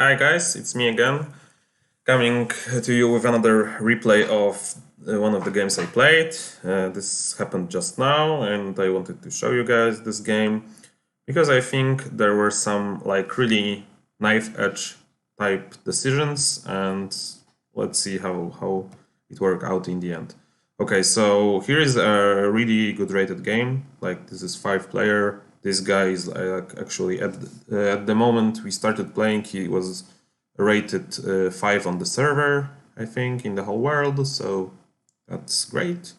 Hi guys, it's me again, coming to you with another replay of one of the games I played. This happened just now and I wanted to show you guys this game because I think there were some like really knife edge type decisions, and let's see how it worked out in the end. Okay, so here is a really good rated game. Like, this is 5 player. This guy is actually at the moment we started playing, he was rated 5 on the server, I think, in the whole world. So that's great.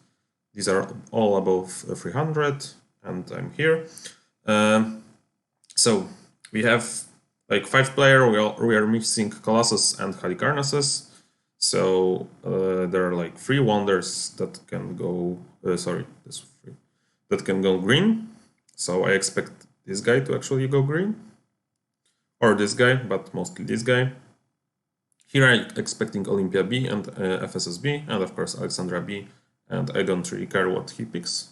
These are all above 300, and I'm here. So we have like 5 player. We are mixing Colossus and Halicarnassus. So there are like 3 wonders that can go. Sorry, this 3 that can go green. So I expect this guy to actually go green, or this guy, but mostly this guy. Here I'm expecting Olympia B and FSS B, and of course Alexandra B. And I don't really care what he picks.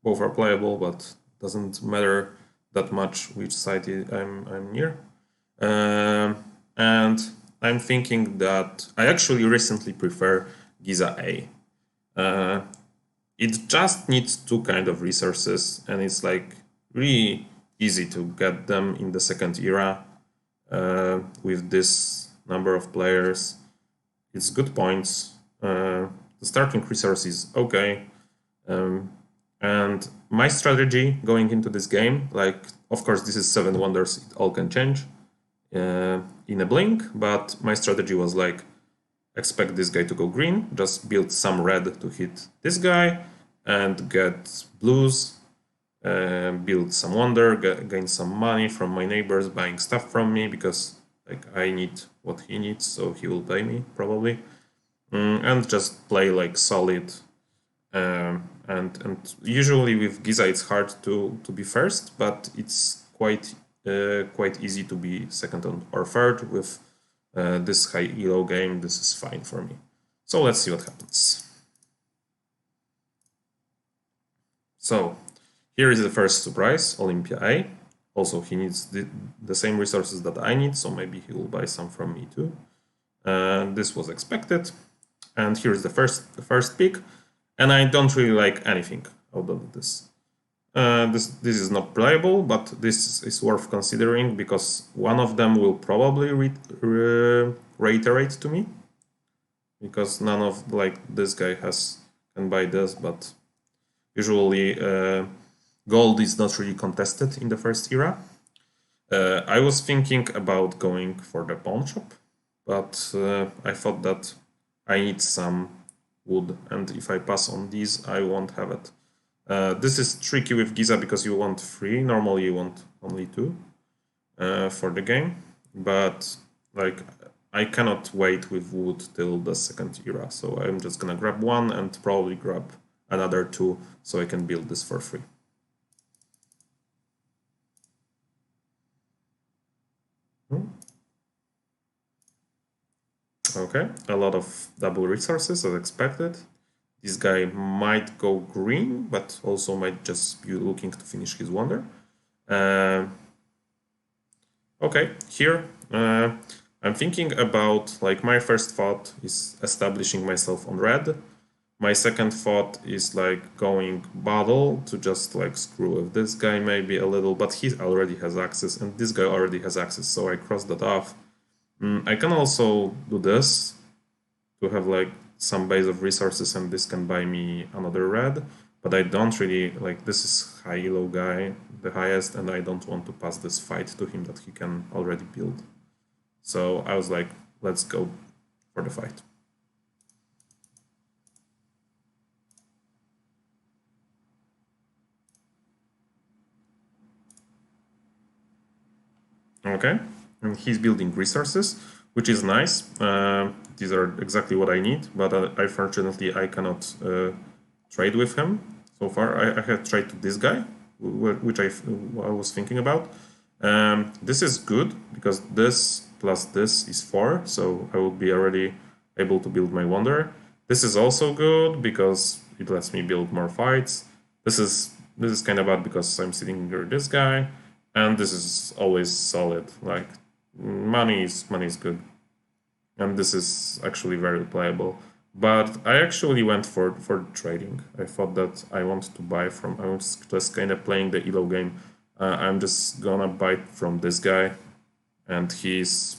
Both are playable, but doesn't matter that much which side I'm near. And I'm thinking that I actually recently prefer Giza A. It just needs 2 kind of resources, and it's like really easy to get them in the second era with this number of players. It's good points. The starting resource is okay. And my strategy going into this game, like, of course, this is 7 wonders, it all can change in a blink, but my strategy was like, expect this guy to go green, just build some red to hit this guy, and get blues, build some wonder, gain some money from my neighbors buying stuff from me, because like I need what he needs, so he will pay me probably, and just play like solid. And usually with Giza it's hard to be first, but it's quite easy to be second or third. With this high elo game, this is fine for me. So let's see what happens. So here is the first surprise, Olympia A. Also, he needs the same resources that I need, so maybe he will buy some from me too. This was expected. And here's the first pick, and I don't really like anything out of this. This is not playable, but this is worth considering because one of them will probably reiterate to me, because none of like this guy can buy this, but usually gold is not really contested in the first era. I was thinking about going for the pawn shop, but I thought that I need some wood, and if I pass on these, I won't have it. This is tricky with Giza because you want 3. Normally you want only 2 for the game, but like I cannot wait with wood till the second era, so I'm just gonna grab 1 and probably grab another 2 so I can build this for free. Okay, a lot of double resources as expected. This guy might go green, but also might just be looking to finish his wonder. Okay, here I'm thinking about, like, my first thought is establishing myself on red. My second thought is like going battle to just like screw with this guy maybe a little, but he already has access and this guy already has access, so I cross that off. I can also do this to have like some base of resources, and this can buy me another red, but I don't really like, this is high elo guy, the highest, and I don't want to pass this fight to him that he can already build. So I was like, let's go for the fight. Okay, and he's building resources, which is nice. These are exactly what I need, but unfortunately I cannot trade with him so far. I had tried to this guy, which I was thinking about. This is good because this plus this is 4, so I will be already able to build my wonder. This is also good because it lets me build more fights. This is kind of bad because I'm sitting near this guy, and this is always solid. Like, money is good, and this is actually very playable. But I actually went for trading. I thought that I want to buy from. I was just kind of playing the elo game. I'm just gonna buy from this guy, and he's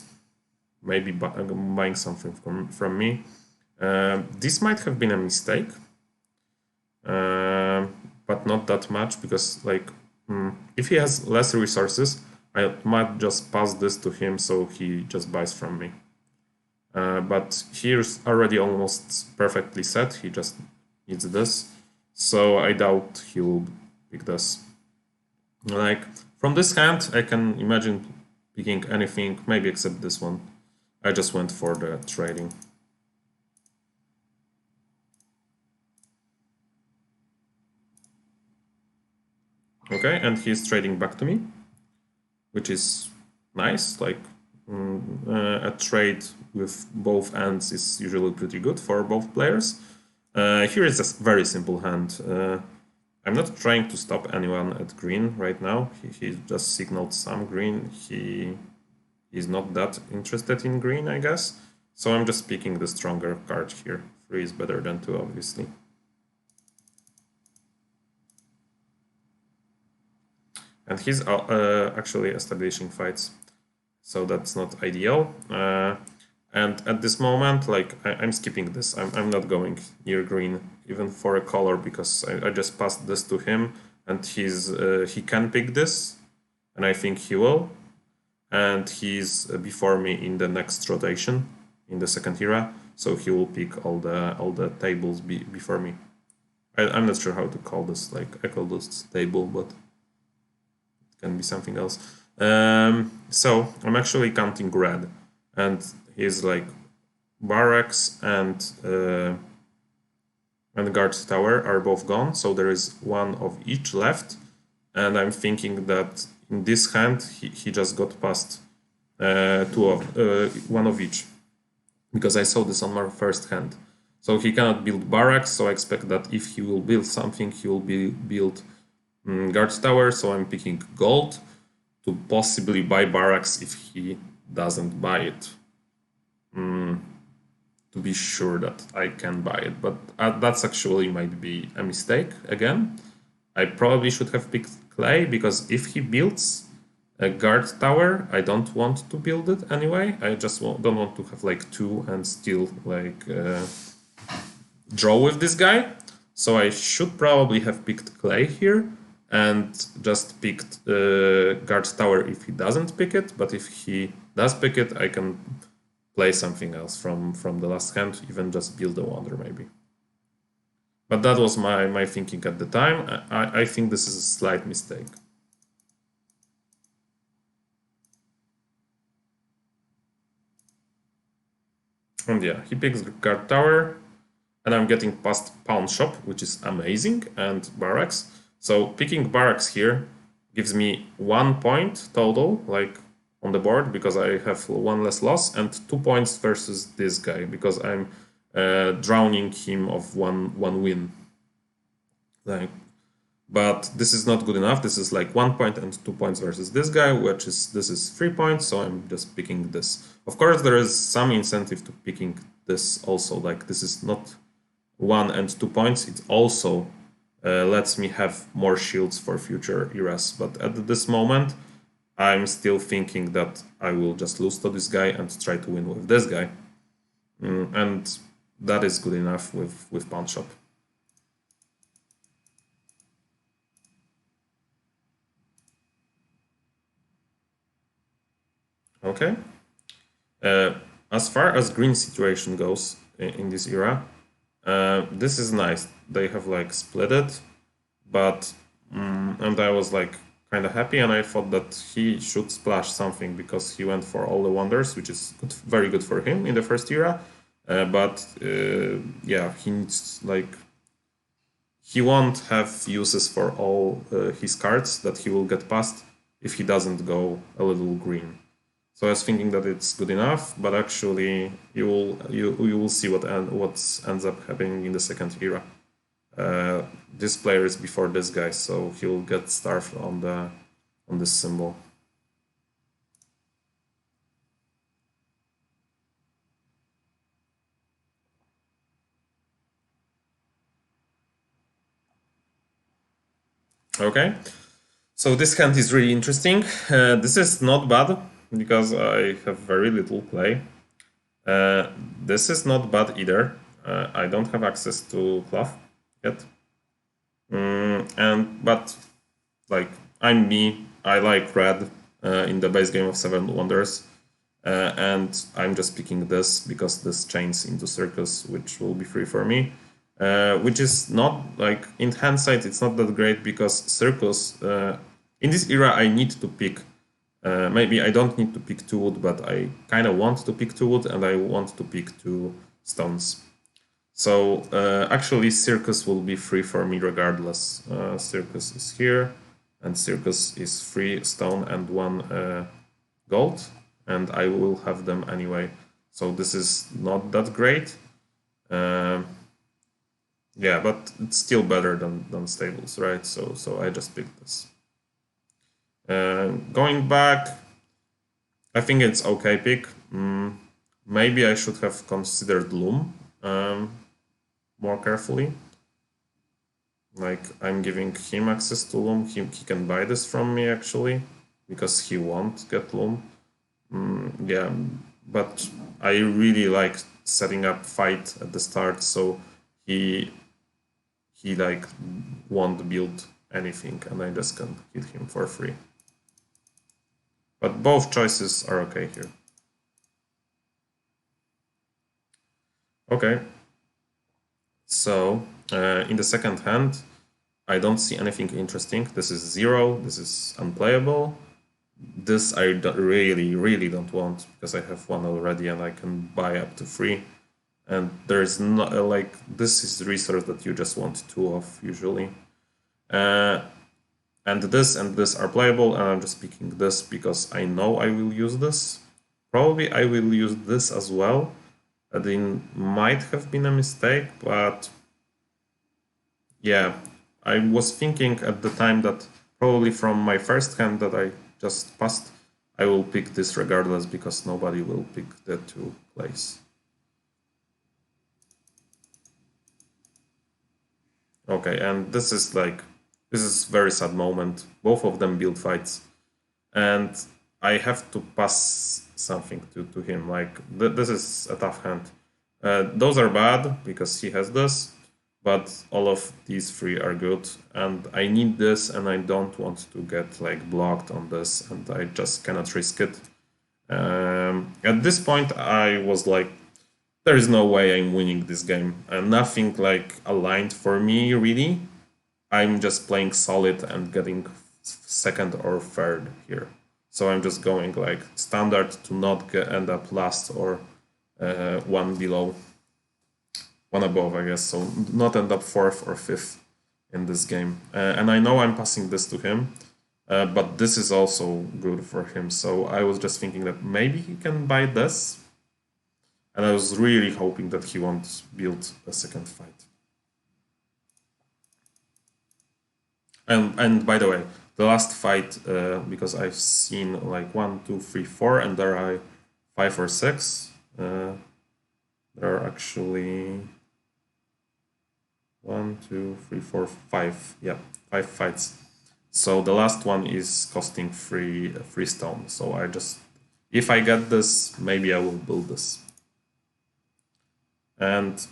maybe buying something from me. This might have been a mistake, but not that much, because like if he has less resources, I might just pass this to him so he just buys from me. But here's already almost perfectly set. He just needs this, so I doubt he will pick this. Like from this hand, I can imagine picking anything, maybe except this one. I just went for the trading. Okay, and he's trading back to me, which is nice. Like a trade with both ends is usually pretty good for both players. Here is a very simple hand. I'm not trying to stop anyone at green right now. He just signaled some green. He is not that interested in green, I guess. So I'm just picking the stronger card here. 3 is better than 2, obviously. And he's actually establishing fights, so that's not ideal. And at this moment, like I'm skipping this. I'm not going near green, even for a color, because I just passed this to him, and he can pick this, and I think he will. And he's before me in the next rotation, in the second era, so he will pick all the tables before me. I'm not sure how to call this. Like I call this table, but it can be something else. So I'm actually counting red, and he's like barracks and guard tower are both gone, so there is one of each left, and I'm thinking that in this hand he just got past one of each, because I saw this on my first hand. So he cannot build barracks, so I expect that if he will build something, he will build guard tower, so I'm picking gold to possibly buy barracks if he doesn't buy it. To be sure that I can buy it, but that's actually might be a mistake again. I probably should have picked clay, because if he builds a guard tower, I don't want to build it anyway. I just don't want to have like 2 and still like draw with this guy. So I should probably have picked clay here and just picked guard tower if he doesn't pick it. But if he does pick it, I can play something else from the last hand, even just build a wonder maybe. But that was my thinking at the time. I think this is a slight mistake. And yeah, he picks guard tower, and I'm getting past pawn shop, which is amazing, and barracks. So picking barracks here gives me 1 point total, like on the board, because I have 1 less loss, and 2 points versus this guy, because I'm drowning him of one win. Like, but this is not good enough. This is like 1 point and 2 points versus this guy, this is 3 points. So I'm just picking this. Of course, there is some incentive to picking this also. Like this is not 1 and 2 points. It also lets me have more shields for future eras. But at this moment, I'm still thinking that I will just lose to this guy and try to win with this guy. And that is good enough with pawn shop. Okay. As far as green situation goes in this era, this is nice. They have like split it, but and I was like kind of happy, and I thought that he should splash something because he went for all the wonders, which is good, very good for him in the first era. But yeah, he needs like he won't have uses for all his cards that he will get past if he doesn't go a little green. So I was thinking that it's good enough, but actually you will see what ends up happening in the second era. This player is before this guy, so he'll get starved on this symbol. Okay, so this hand is really interesting. This is not bad because I have very little play. This is not bad either. I don't have access to cloth yet. But like I'm me, I like red in the base game of Seven Wonders, and I'm just picking this because this chains into Circus, which will be free for me. Which is not like in hindsight, it's not that great because Circus in this era I need to pick. Maybe I don't need to pick 2 wood, but I kind of want to pick 2 wood, and I want to pick 2 stones. So actually Circus will be free for me regardless. Circus is here, and Circus is 3 stone and 1 gold, and I will have them anyway. So this is not that great. Yeah, but it's still better than stables, right? So I just picked this. Going back, I think it's okay pick. Maybe I should have considered Loom more carefully. Like I'm giving him access to Loom. He can buy this from me actually because he won't get Loom. Yeah, but I really like setting up fight at the start, so he like won't build anything, and I just can hit him for free. But both choices are okay here. Okay, so in the second hand, I don't see anything interesting. This is 0, this is unplayable. This I really don't want because I have 1 already and I can buy up to 3. And there's not like this is the resource that you just want 2 of usually. And this are playable, and I'm just picking this because I know I will use this. Probably I will use this as well. It might have been a mistake, but yeah, I was thinking at the time that probably from my first hand that I just passed, I will pick this regardless because nobody will pick the 2 plays. Okay, and this is very sad moment. Both of them build fights, and I have to pass something to him. Like this is a tough hand. Those are bad because he has this, but all of these 3 are good, and I need this, and I don't want to get like blocked on this, and I just cannot risk it. At this point, I was like, there is no way I'm winning this game. Nothing like aligned for me really. I'm just playing solid and getting second or third here. So I'm just going like standard to not end up last or 1 below, 1 above, I guess. So not end up 4th or 5th in this game. And I know I'm passing this to him, but this is also good for him. So I was just thinking that maybe he can buy this. And I was really hoping that he won't build a second fight. And by the way, the last fight, because I've seen like 1, 2, 3, 4, and there are 5 or 6. There are actually 1, 2, 3, 4, 5. Yeah, 5 fights. So the last one is costing 3 stone. So I just, if I get this, maybe I will build this. And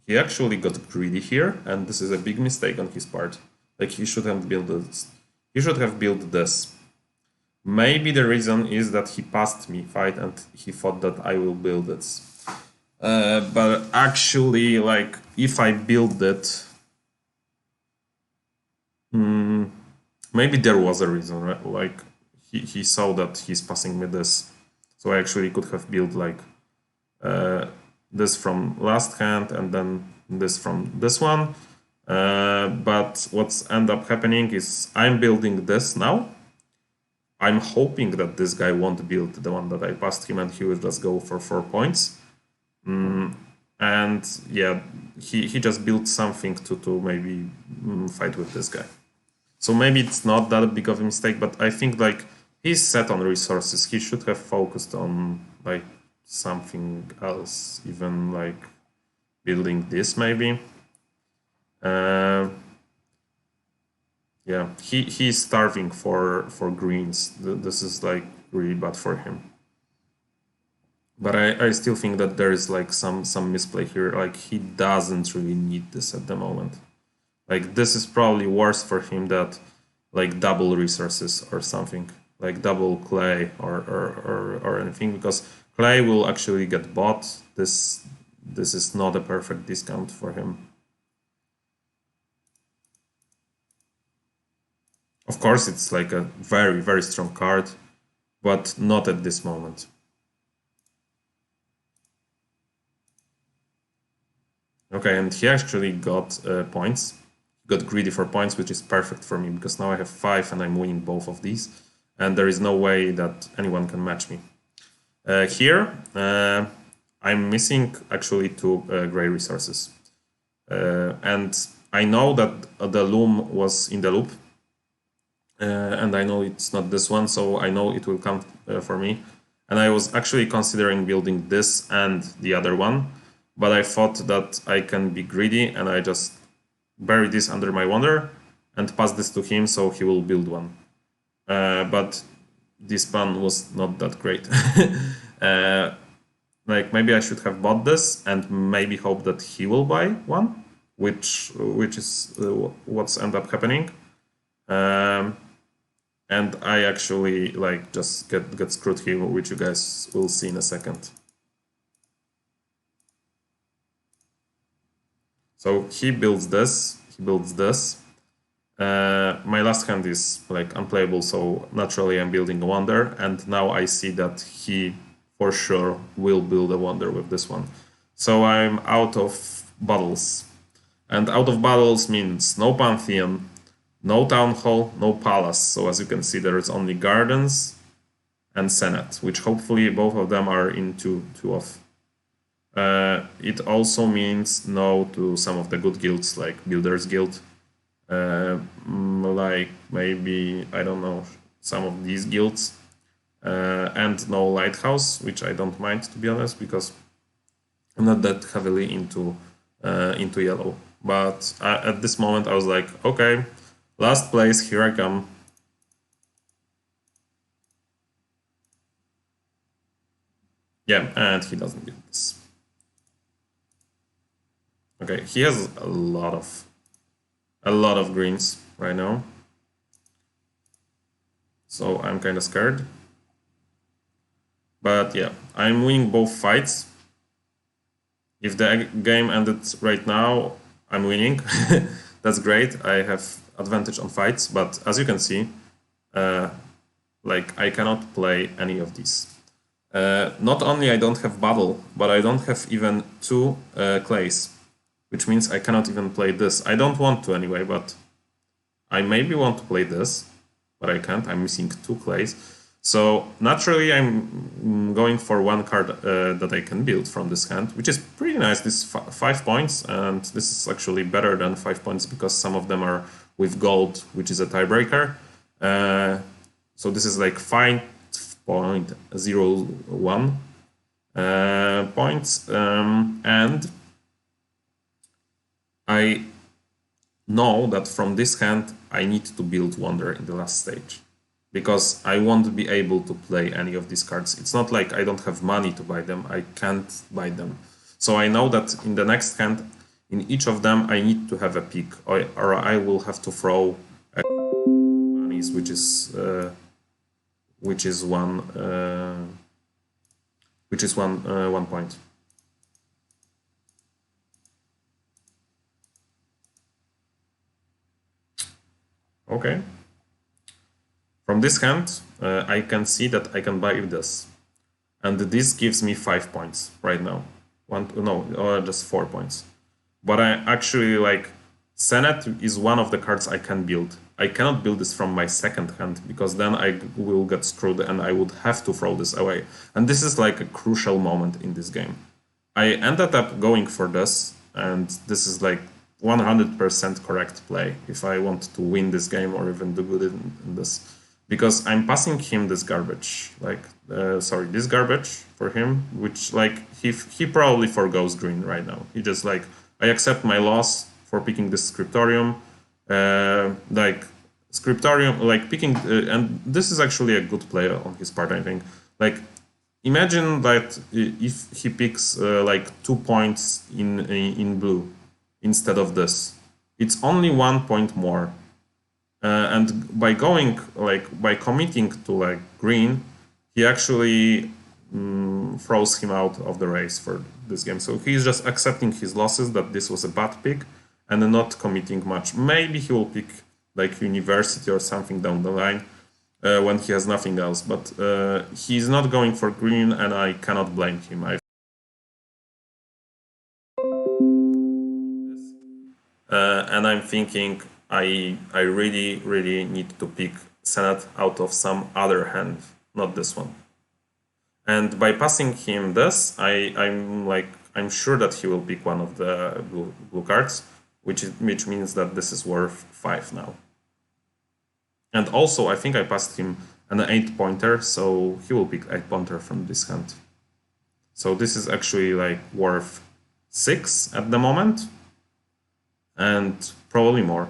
he actually got greedy here, and this is a big mistake on his part. Like he should have built this. He should have built this. Maybe the reason is that he passed me fight and he thought that I will build this. But actually, like if I build it, maybe there was a reason, right? Like he saw that he's passing me this, so I actually could have built like this from last hand and then this from this one. But what's end up happening is I'm building this now. I'm hoping that this guy won't build the one that I passed him and he will just go for 4 points. And yeah, he just built something to maybe fight with this guy. So maybe it's not that big of a mistake, but I think like he's set on resources. He should have focused on like something else, even like building this maybe. Yeah, he's starving for greens. This is like really bad for him. But I still think that there is like some misplay here. Like he doesn't really need this at the moment. Like this is probably worse for him that like double resources or something. Like double clay or anything, because clay will actually get bought. This is not a perfect discount for him. Of course it's like a very, very strong card, but not at this moment. Okay, and he actually got points. Got greedy for points, which is perfect for me because now I have 5 and I'm winning both of these. And there is no way that anyone can match me. Here, I'm missing actually 2 gray resources. And I know that the loom was in the loop. And I know it's not this one, so I know it will come for me. And I was actually considering building this and the other one, but I thought that I can be greedy and I just bury this under my wonder and pass this to him so he will build one. But this plan was not that great. Like maybe I should have bought this and maybe hope that he will buy one, which is what's end up happening. And I actually like just get screwed here, which you guys will see in a second. So he builds this, he builds this. My last hand is like unplayable, so naturally I'm building a wonder, and now I see that he for sure will build a wonder with this one. So I'm out of battles. And out of battles means no Pantheon, no Town Hall, no Palace. So as you can see, there is only Gardens and Senate, which hopefully both of them are in two of. It also means no to some of the good guilds like Builders Guild, like maybe, I don't know, some of these guilds, and no Lighthouse, which I don't mind, to be honest, because I'm not that heavily into yellow. But at this moment I was like, okay, last place, here I come. Yeah, and he doesn't get this. Okay, he has a lot of greens right now. So I'm kind of scared. But yeah, I'm winning both fights. If the game ended right now, I'm winning. That's great. I have advantage on fights, but as you can see, like I cannot play any of these. Not only I don't have battle, but I don't have even 2 clays, which means I cannot even play this. I don't want to anyway, but I maybe want to play this, but I can't. I'm missing 2 clays. So naturally I'm going for 1 card that I can build from this hand, which is pretty nice. This is 5 points, and this is actually better than 5 points because some of them are with gold, which is a tiebreaker. So this is like 5.01 points, and I know that from this hand I need to build Wonder in the last stage, because I won't be able to play any of these cards. It's not like I don't have money to buy them, I can't buy them. So I know that in the next hand, in each of them, I need to have a pick, or I will have to throw monies, which is one point. Okay. From this hand, I can see that I can buy this. And this gives me 5 points right now. Just 4 points. But I actually like, Senate is one of the cards I can build. I cannot build this from my second hand, because then I will get screwed and I would have to throw this away. And this is like a crucial moment in this game. I ended up going for this, and this is like 100% correct play if I want to win this game or even do good in this. Because I'm passing him this garbage, like, this garbage for him, which, like, he probably forgoes green right now. He just, like, I accept my loss for picking this scriptorium. Like, Scriptorium, like picking, and this is actually a good play on his part, I think. Like, imagine that if he picks like 2 points in blue instead of this, it's only 1 point more. And by going like by committing to like green, he actually throws him out of the race for this game. So he's just accepting his losses, that this was a bad pick, and not committing much. Maybe he will pick like university or something down the line when he has nothing else. But he's not going for green, and I cannot blame him. And I'm thinking I really need to pick Senate out of some other hand, not this one. And by passing him this, I'm sure that he will pick one of the blue cards, which means that this is worth 5 now. And also, I think I passed him an 8-pointer, so he will pick 8-pointer from this hand. So this is actually like worth 6 at the moment, and probably more.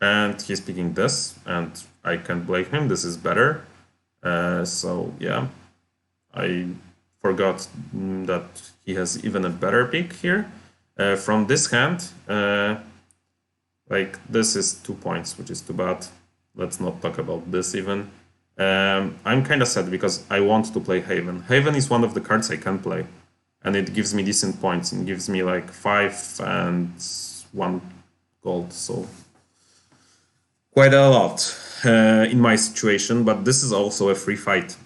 And he's picking this, and I can't blame him. This is better. So yeah, I forgot that he has even a better pick here. From this hand, like this is 2 points, which is too bad. Let's not talk about this even. I'm kind of sad because I want to play Haven. Haven is one of the cards I can play, and it gives me decent points. It gives me like 5 and 1 gold, so quite a lot in my situation. But this is also a free fight,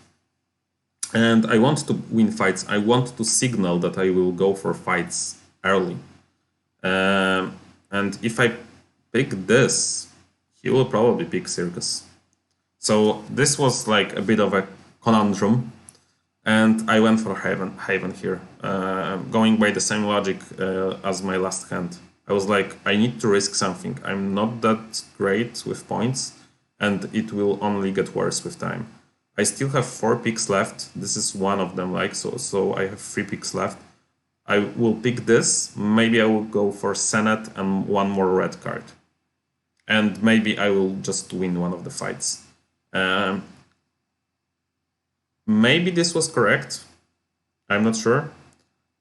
and I want to win fights. I want to signal that I will go for fights early. And if I pick this, he will probably pick Circus. So this was like a bit of a conundrum, and I went for Haven here, going by the same logic as my last hand. I was like, I need to risk something. I'm not that great with points, and it will only get worse with time. I still have 4 picks left. This is one of them, like so I have 3 picks left. I will pick this. Maybe I will go for Senate and one more red card, and maybe I will just win one of the fights. Maybe this was correct. I'm not sure,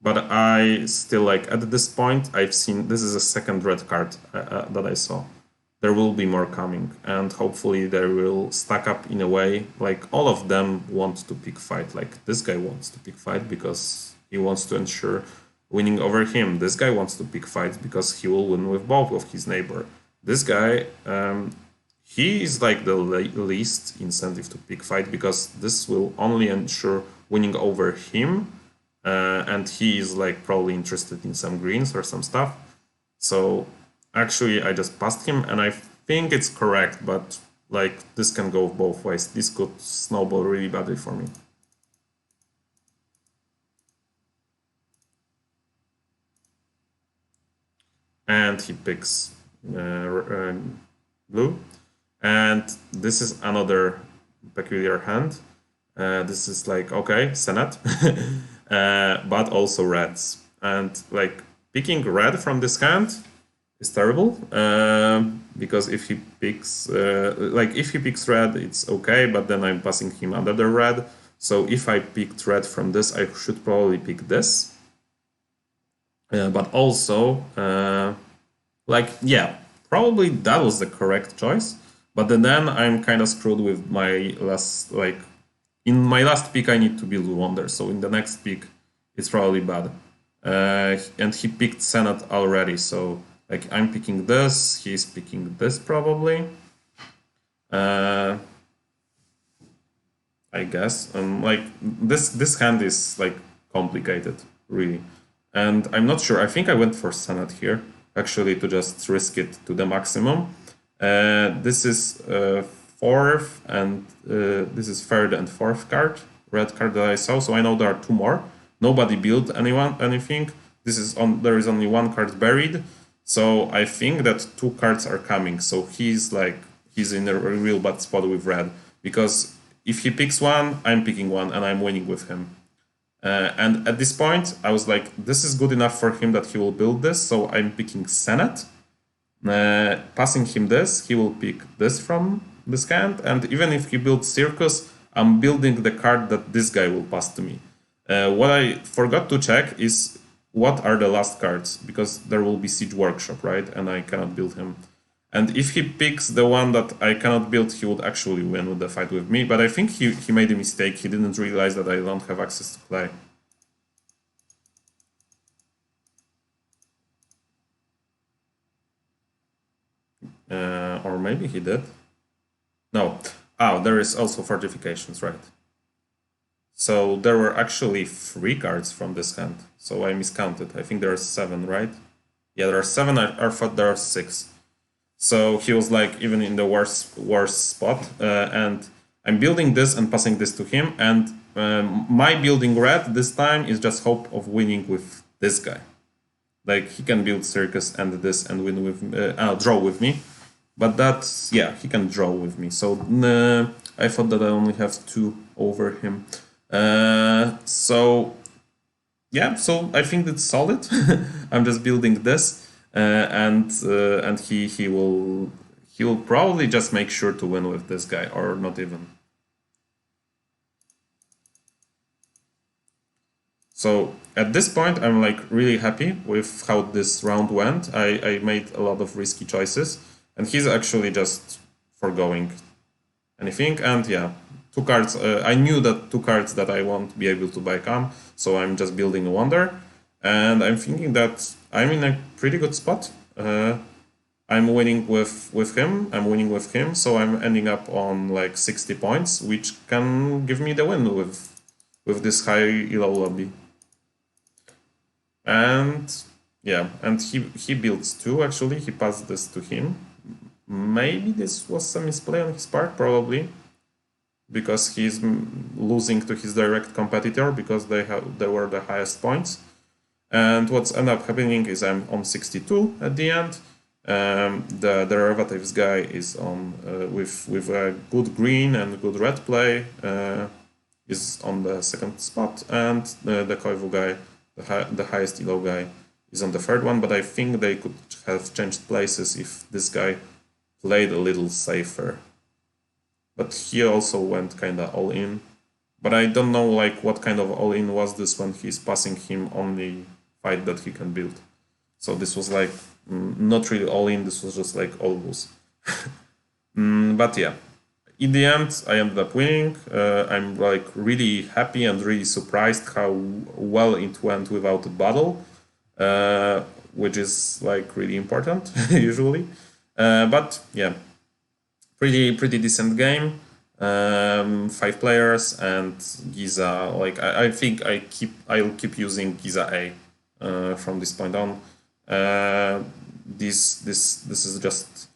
but I still like at this point I've seen this is a second red card that I saw. There will be more coming, and hopefully they will stack up in a way like all of them want to pick fight. Like this guy wants to pick fight because he wants to ensure winning over him. This guy wants to pick fight because he will win with both of his neighbor. This guy, he is like the least incentive to pick fight because this will only ensure winning over him, and he is like probably interested in some greens or some stuff. So actually I just passed him, and I think it's correct, but like this can go both ways. This could snowball really badly for me. And he picks blue. And this is another peculiar hand. This is like, okay, Senate, but also reds. And like picking red from this hand is terrible, because if he picks, if he picks red, it's okay, but then I'm passing him another red. So if I picked red from this, I should probably pick this. But also, yeah, probably that was the correct choice. But then I'm kind of screwed with my last, in my last pick I need to build Wonder, so in the next pick it's probably bad. And he picked Senate already, so like I'm picking this, he's picking this probably. I guess. Like this hand is like complicated, really. And I'm not sure. I think I went for Senate here, actually, to just risk it to the maximum. This is fourth, and this is third and fourth card, red card that I saw. So I know there are 2 more. Nobody built anything. There is only 1 card buried. So I think that 2 cards are coming. So he's in a real bad spot with red, because if he picks one, I'm picking one, and I'm winning with him. And at this point, I was like, this is good enough for him that he will build this, so I'm picking Senate. Passing him this, he will pick this from this hand, and even if he builds Circus, I'm building the card that this guy will pass to me. What I forgot to check is what are the last cards, because there will be Siege Workshop, right? And I cannot build him. And if he picks the one that I cannot build, he would actually win with the fight with me. But I think he made a mistake. He didn't realize that I don't have access to clay. Or maybe he did. No. Oh, there is also fortifications, right? So there were actually 3 cards from this hand. So I miscounted. I think there are 7, right? Yeah, there are 7. I thought there are 6. So he was like even in the worst spot. And I'm building this and passing this to him. And my building red this time is just hope of winning with this guy. Like he can build Circus and this and win with draw with me. But that's, yeah, he can draw with me. So I thought that I only have 2 over him. So yeah, so I think it's solid. I'm just building this, and he will probably just make sure to win with this guy, or not even. So at this point, I'm like really happy with how this round went. I made a lot of risky choices, and he's actually just foregoing anything. And yeah, 2 cards. I knew that 2 cards that I won't be able to buy come, so I'm just building a Wonder. And I'm thinking that I'm in a pretty good spot. I'm winning with him. I'm winning with him, so I'm ending up on like 60 points, which can give me the win with this high elo lobby. And yeah, and he builds 2 actually. He passed this to him. Maybe this was a misplay on his part, probably, because he's losing to his direct competitor because they were the highest points. And what's ended up happening is I'm on 62 at the end. The derivatives guy is on with a good green and good red play is on the 2nd spot, and the Koivu guy, the highest elo guy, is on the 3rd one. But I think they could have changed places if this guy played a little safer. But he also went kinda all in. But I don't know like what kind of all in was this when he's passing him only fight that he can build. So this was like not really all in, this was just like all lose. But yeah, in the end I ended up winning. I'm like really happy and really surprised how well it went without a battle, which is like really important usually. But yeah, pretty decent game. 5 players and Giza. Like I think I'll keep using Giza A from this point on. This is just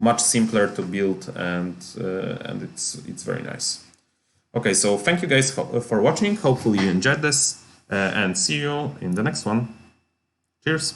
much simpler to build, and it's very nice. Okay, so thank you guys for watching. Hopefully you enjoyed this, and see you in the next one. Cheers.